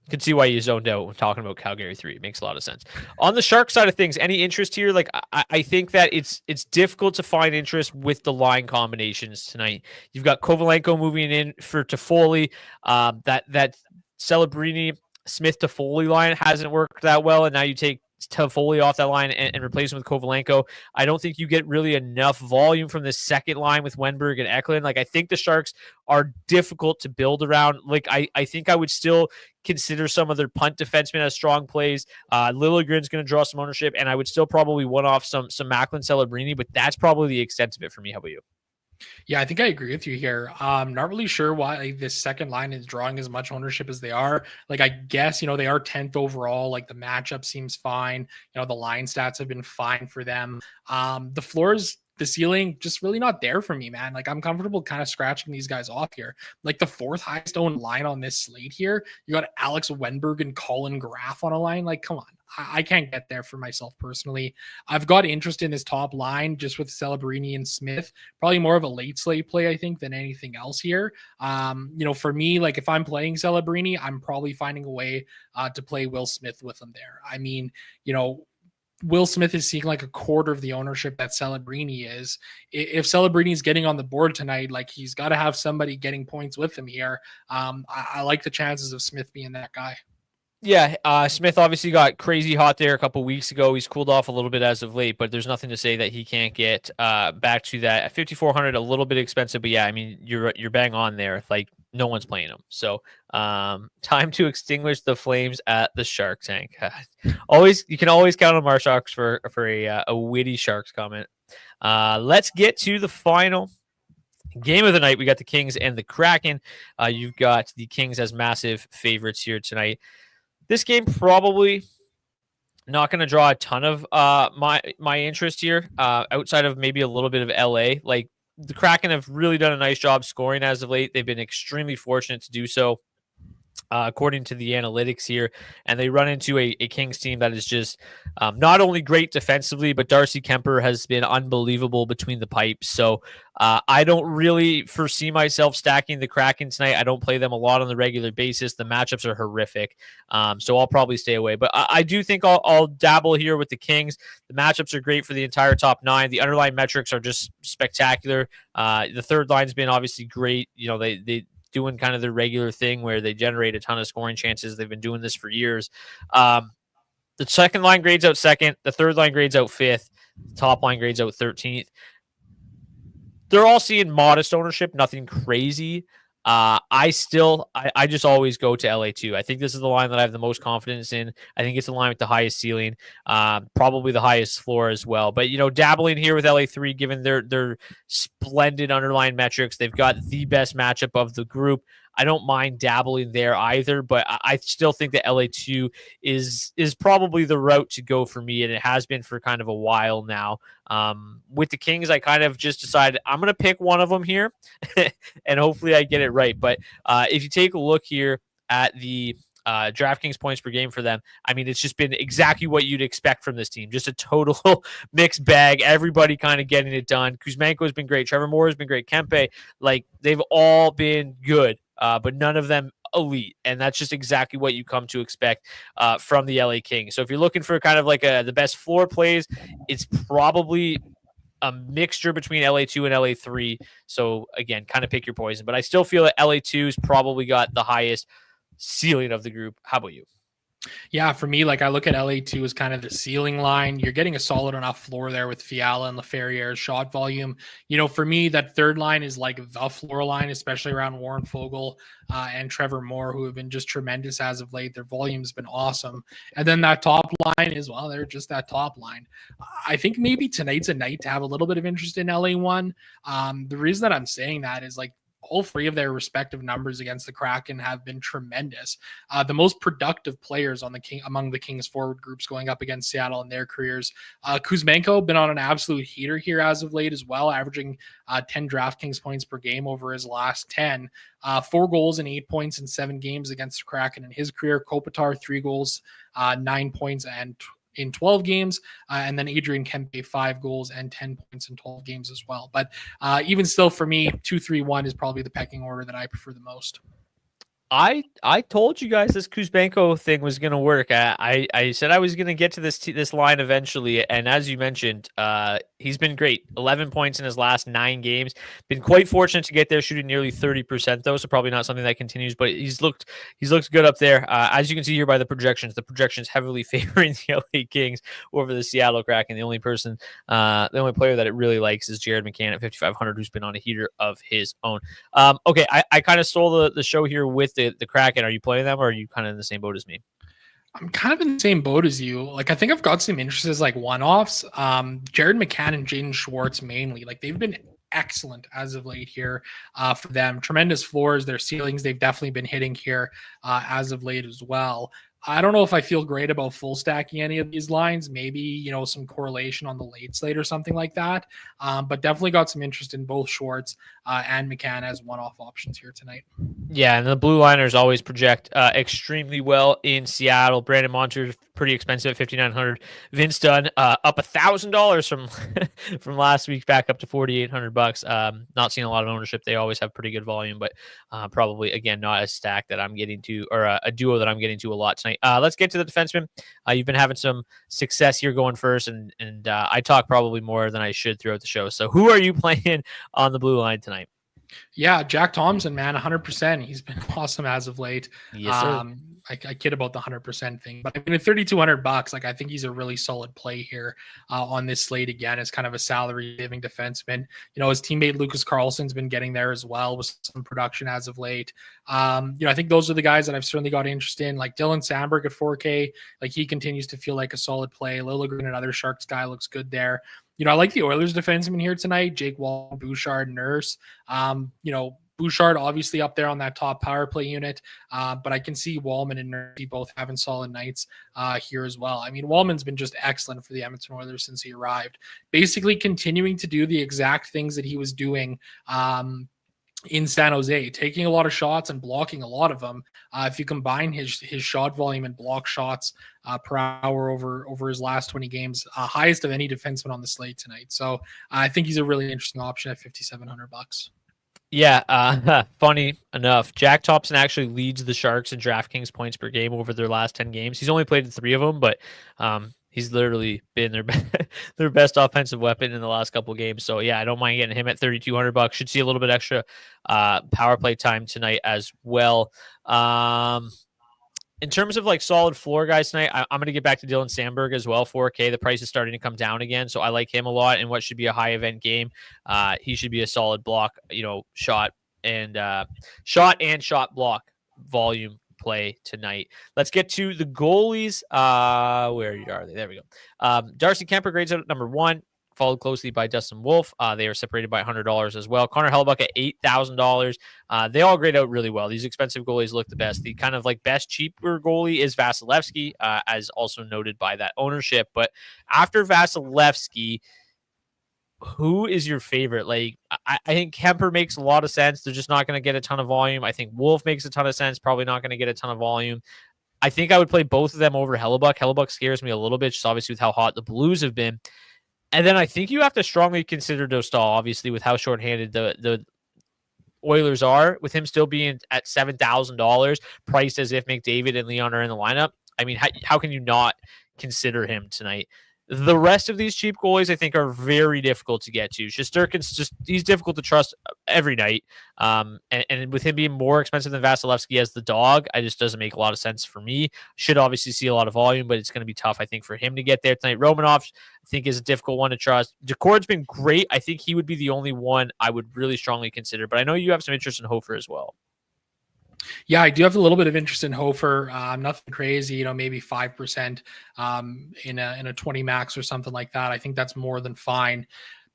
Can see why you zoned out when talking about Calgary 3. It makes a lot of sense. On the Shark side of things, any interest here? Like I think that it's difficult to find interest with the line combinations tonight. You've got Kovalenko moving in for Toffoli. That Celebrini Smith Toffoli line hasn't worked that well, and now you take Toffoli off that line and replace him with Kovalenko. I don't think you get really enough volume from this second line with Wenberg and Eklund. Like I think the Sharks are difficult to build around. Like I think I would still consider some of their punt defensemen as strong plays. Liljegren's going to draw some ownership, and I would still probably one off some Macklin Celebrini, but that's probably the extent of it for me. How about you? Yeah, I think I agree with you here. Not really sure why this second line is drawing as much ownership as they are. Like, I guess, they are 10th overall. Like, the matchup seems fine. The line stats have been fine for them. The ceiling just really not there for me, man. Like, I'm comfortable kind of scratching these guys off here. Like, the 4th highest owned line on this slate here, you got Alex Wenberg and Colin Graff on a line. Like, come on. I can't get there for myself personally. I've got interest in this top line just with Celebrini and Smith. Probably more of a late slate play, I think, than anything else here. For me, like if I'm playing Celebrini, I'm probably finding a way to play Will Smith with him there. I mean, Will Smith is seeing like a quarter of the ownership that Celebrini is. If Celebrini is getting on the board tonight, like he's got to have somebody getting points with him here. I like the chances of Smith being that guy. Yeah, Smith obviously got crazy hot there a couple weeks ago. He's cooled off a little bit as of late, but there's nothing to say that he can't get back to that. At 5,400, a little bit expensive, but yeah, I mean you're bang on there. Like no one's playing him, so time to extinguish the flames at the Shark Tank. Always, you can always count on Marsharks for a witty Sharks comment. Let's get to the final game of the night. We got the Kings and the Kraken. You've got the Kings as massive favorites here tonight. This game probably not going to draw a ton of my interest here, outside of maybe a little bit of LA. Like the Kraken have really done a nice job scoring as of late. They've been extremely fortunate to do so, according to the analytics here, and they run into a Kings team that is just not only great defensively, but Darcy Kemper has been unbelievable between the pipes. So I don't really foresee myself stacking the Kraken tonight. I don't play them a lot on the regular basis. The matchups are horrific, so I'll probably stay away. But I do think I'll dabble here with the Kings. The matchups are great for the entire top nine. The underlying metrics are just spectacular. The third line's been obviously great. You know, they doing kind of their regular thing where they generate a ton of scoring chances. They've been doing this for years. The second line grades out second. The third line grades out fifth. The top line grades out 13th. They're all seeing modest ownership, nothing crazy. I just always go to LA2. I think this is the line that I have the most confidence in. I think it's the line with the highest ceiling, probably the highest floor as well. But, you know, dabbling here with LA3, given their splendid underlying metrics, they've got the best matchup of the group. I don't mind dabbling there either, but I still think that LA2 is probably the route to go for me, and it has been for kind of a while now. With the Kings, I kind of just decided I'm going to pick one of them here, and hopefully I get it right. But if you take a look here at the DraftKings points per game for them, I mean, it's just been exactly what you'd expect from this team. Just a total mixed bag. Everybody kind of getting it done. Kuzmenko has been great. Trevor Moore has been great. Kempe, like they've all been good. But none of them elite, and that's just exactly what you come to expect from the LA Kings. So if you're looking for kind of like the best floor plays, it's probably a mixture between LA2 and LA3. So again, kind of pick your poison. But I still feel that LA2's probably got the highest ceiling of the group. How about you? Yeah, for me, like I look at LA2 as kind of the ceiling line. You're getting a solid enough floor there with Fiala and Laferriere's shot volume. You know, for me, that third line is like the floor line, especially around Warren Foegele and Trevor Moore, who have been just tremendous as of late. Their volume's been awesome. And then that top line is, well, they're just that top line. I think maybe tonight's a night to have a little bit of interest in LA1. The reason that I'm saying that is like, all three of their respective numbers against the Kraken have been tremendous. The most productive players on among the Kings forward groups going up against Seattle in their careers. Kuzmenko been on an absolute heater here as of late as well, averaging 10 DraftKings points per game over his last 10. 4 goals and 8 points in 7 games against the Kraken in his career. Kopitar, 3 goals, 9 points and in 12 games, and then Adrian Kempe 5 goals and 10 points in 12 games as well. But even still, for me, 2-3-1 is probably the pecking order that I prefer the most. I told you guys this Kuzmenko thing was going to work. I said I was going to get to this line eventually, and as you mentioned, he's been great. 11 points in his last 9 games. Been quite fortunate to get there, shooting nearly 30% though, so probably not something that continues. But he's looked good up there. As you can see here by the projections heavily favoring the LA Kings over the Seattle Kraken. The only player that it really likes is Jared McCann at 5,500, who's been on a heater of his own. Okay, I kind of stole the show here with the Kraken. Are you playing them, or are you kind of in the same boat as me? I'm kind of in the same boat as you. Like, I think I've got some interests as like one-offs. Jared McCann and Jaden Schwartz mainly. Like, they've been excellent as of late here for them. Tremendous floors. Their ceilings, they've definitely been hitting here as of late as well. I don't know if I feel great about full stacking any of these lines. Maybe, you know, some correlation on the late slate or something like that. But definitely got some interest in both Schwartz and McCann as one-off options here tonight. Yeah, and the blue liners always project extremely well in Seattle. Brandon Montour, pretty expensive at 5,900. Vince Dunn up $1,000 from last week back up to $4,800. Not seeing a lot of ownership. They always have pretty good volume, but probably again not a stack that I'm getting to, or a duo that I'm getting to a lot tonight. tonight. Let's get to the defenseman. You've been having some success here going first, and I talk probably more than I should throughout the show. So who are you playing on the blue line tonight? Yeah, Jack Thompson, man, 100%. He's been awesome as of late. Yes, sir. I kid about the 100% thing, but I mean, at $3,200, like I think he's a really solid play here on this slate again as kind of a salary saving defenseman. You know, his teammate Lucas Carlson's been getting there as well with some production as of late. You know, I think those are the guys that I've certainly got interest in, like Dylan Sandberg at 4K. Like he continues to feel like a solid play. Liljegren, another Sharks guy, looks good there. You know, I like the Oilers defenseman here tonight, Jake Wall, Bouchard, Nurse. You know, Bouchard obviously up there on that top power play unit, but I can see Wallman and Nurse both having solid nights here as well. I mean, Wallman's been just excellent for the Edmonton Oilers since he arrived, basically continuing to do the exact things that he was doing in San Jose, taking a lot of shots and blocking a lot of them. If you combine his shot volume and block shots per hour over his last 20 games, highest of any defenseman on the slate tonight. So I think he's a really interesting option at $5,700. Yeah, funny enough, Jack Thompson actually leads the Sharks in DraftKings points per game over their last 10 games. He's only played in 3 of them, but he's literally been their best offensive weapon in the last couple of games. So yeah, I don't mind getting him at $3,200. Should see a little bit extra power play time tonight as well. In terms of like solid floor guys tonight, I'm going to get back to Dylan Sandberg as well. 4K, the price is starting to come down again, so I like him a lot in what should be a high event game. He should be a solid block, you know, shot and shot block volume play tonight. Let's get to the goalies. Where are they? There we go. Darcy Kemper grades out at number 1. Followed closely by Dustin Wolf. They are separated by $100 as well. Connor Hellebuyck at $8,000. They all grade out really well. These expensive goalies look the best. The kind of like best cheaper goalie is Vasilevsky, as also noted by that ownership. But after Vasilevsky, who is your favorite? Like, I think Kemper makes a lot of sense. They're just not going to get a ton of volume. I think Wolf makes a ton of sense. Probably not going to get a ton of volume. I think I would play both of them over Hellebuyck. Hellebuyck scares me a little bit, just obviously with how hot the Blues have been. And then I think you have to strongly consider Dostal, obviously, with how shorthanded the Oilers are, with him still being at $7,000, priced as if McDavid and Leon are in the lineup. I mean, how can you not consider him tonight? The rest of these cheap goalies, I think, are very difficult to get to. Shesterkin's he's difficult to trust every night. And with him being more expensive than Vasilevsky as the dog, it just doesn't make a lot of sense for me. Should obviously see a lot of volume, but it's going to be tough, I think, for him to get there tonight. Romanov, I think, is a difficult one to trust. Decord's been great. I think he would be the only one I would really strongly consider, but I know you have some interest in Hofer as well. Yeah, I do have a little bit of interest in Hofer. Nothing crazy, you know, maybe 5% in a 20 max or something like that. I think that's more than fine.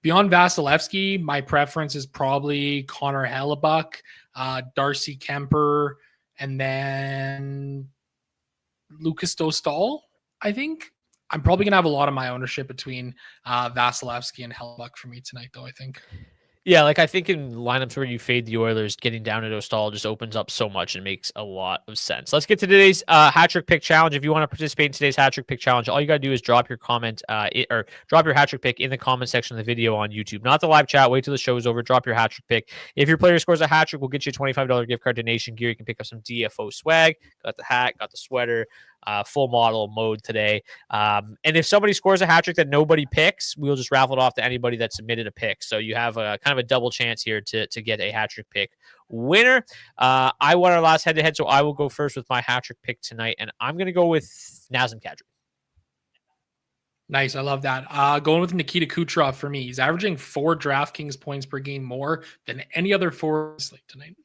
Beyond Vasilevsky, my preference is probably Connor Hellebuyck, Darcy Kemper, and then Lucas Dostal. I think I'm probably gonna have a lot of my ownership between Vasilevsky and Hellebuyck for me tonight, though. I think. Yeah, like I think in lineups where you fade the Oilers, getting down to Dostal just opens up so much and makes a lot of sense. Let's get to today's hat trick pick challenge. If you want to participate in today's hat trick pick challenge, all you got to do is drop your comment or drop your hat trick pick in the comment section of the video on YouTube. Not the live chat. Wait till the show is over. Drop your hat trick pick. If your player scores a hat trick, we'll get you a $25 gift card to Nation Gear. You can pick up some DFO swag. Got the hat, got the sweater. Full model mode today. And if somebody scores a hat trick that nobody picks, we'll just raffle it off to anybody that submitted a pick. So you have a kind of a double chance here to get a hat trick pick winner. I won our last head-to-head, so I will go first with my hat trick pick tonight, and I'm going to go with Nazem Kadri. Nice. I love that. Going with Nikita Kucherov for me. He's averaging 4 DraftKings points per game more than any other forward slate tonight.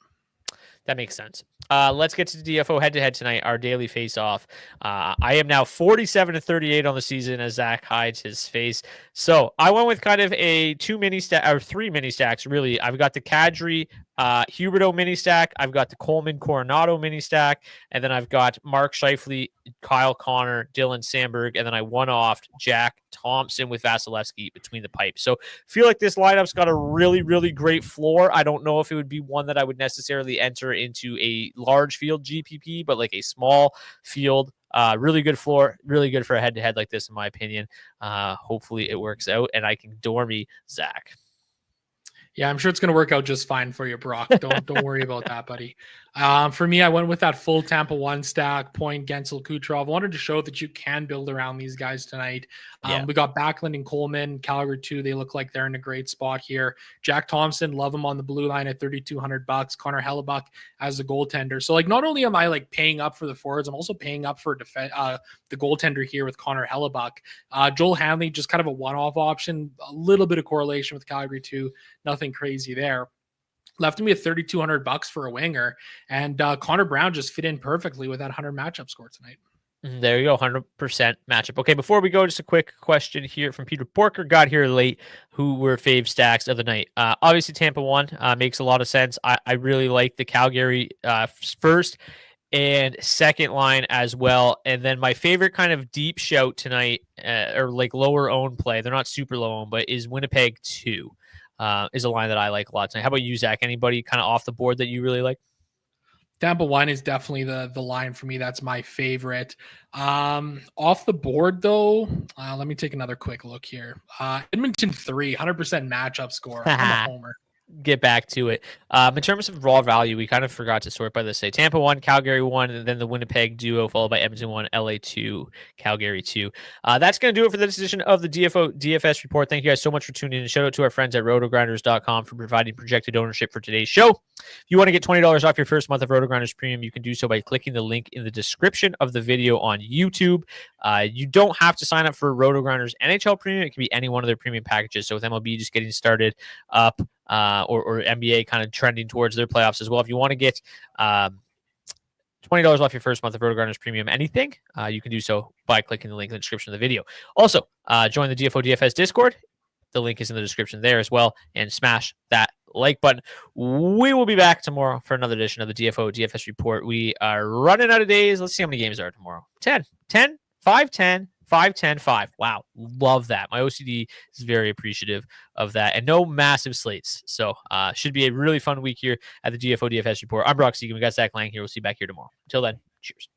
That makes sense. Let's get to the DFO head-to-head tonight, our daily face-off. I am now 47-38 on the season as Zach hides his face. So I went with kind of a 3 mini stacks, really. I've got the Kadri Huberdeau mini stack. I've got the Coleman Coronado mini stack. And then I've got Mark Scheifele, Kyle Connor, Dylan Sandberg. And then I one-offed Jack Thompson with Vasilevsky between the pipes. So feel like this lineup's got a really, really great floor. I don't know if it would be one that I would necessarily enter into a large field GPP, but like a small field, really good floor, really good for a head-to-head like this, in my opinion. Hopefully it works out and I can dormy Zach. Yeah, I'm sure it's going to work out just fine for you, Brock. Don't worry about that, buddy. For me, I went with that full Tampa 1 stack, Point, Gensel, Kucherov. I wanted to show that you can build around these guys tonight. We got Backlund and Coleman, Calgary 2. They look like they're in a great spot here. Jack Thompson, love him on the blue line at $3,200. Connor Hellebuck as the goaltender. So, like, not only am I like paying up for the forwards, I'm also paying up for the goaltender here with Connor Hellebuck. Joel Hanley, just kind of a one-off option. A little bit of correlation with Calgary 2. Nothing crazy there. Left me at $3,200 for a winger, and Connor Brown just fit in perfectly with that 100 matchup score tonight. There you go, 100% matchup. Okay, before we go, just a quick question here from Peter Porker. Got here late. Who were fave stacks of the night? Obviously, Tampa 1 makes a lot of sense. I really like the Calgary first and second line as well. And then my favorite kind of deep shout tonight, or like lower owned play, they're not super low owned, but is Winnipeg 2. Is a line that I like a lot tonight. How about you, Zach? Anybody kind of off the board that you really like? Tampa 1 is definitely the line for me. That's my favorite. Off the board, though, let me take another quick look here. Edmonton 3, 100% matchup score. I'm a homer. Get back to it. In terms of raw value, we kind of forgot to sort by this. Say Tampa 1, Calgary 1, and then the Winnipeg duo, followed by Edmonton 1, LA 2, Calgary 2. That's going to do it for this edition of the DFS report. Thank you guys so much for tuning in. Shout out to our friends at rotogrinders.com for providing projected ownership for today's show. If you want to get $20 off your first month of RotoGrinders Premium, you can do so by clicking the link in the description of the video on YouTube. You don't have to sign up for RotoGrinders NHL Premium. It can be any one of their premium packages. So with MLB just getting started up, or NBA kind of trending towards their playoffs as well. If you want to get $20 off your first month of RotoGrinders Premium anything, you can do so by clicking the link in the description of the video. Also, join the DFS Discord. The link is in the description there as well. And smash that like button. We will be back tomorrow for another edition of the DFS report. We are running out of days. Let's see how many games there are tomorrow. 10, 5, 10. 5, 10, 5. Wow. Love that. My OCD is very appreciative of that. And no massive slates. So should be a really fun week here at the DFS report. I'm Brock Seguin. We got Zach Laing here. We'll see you back here tomorrow. Until then, cheers.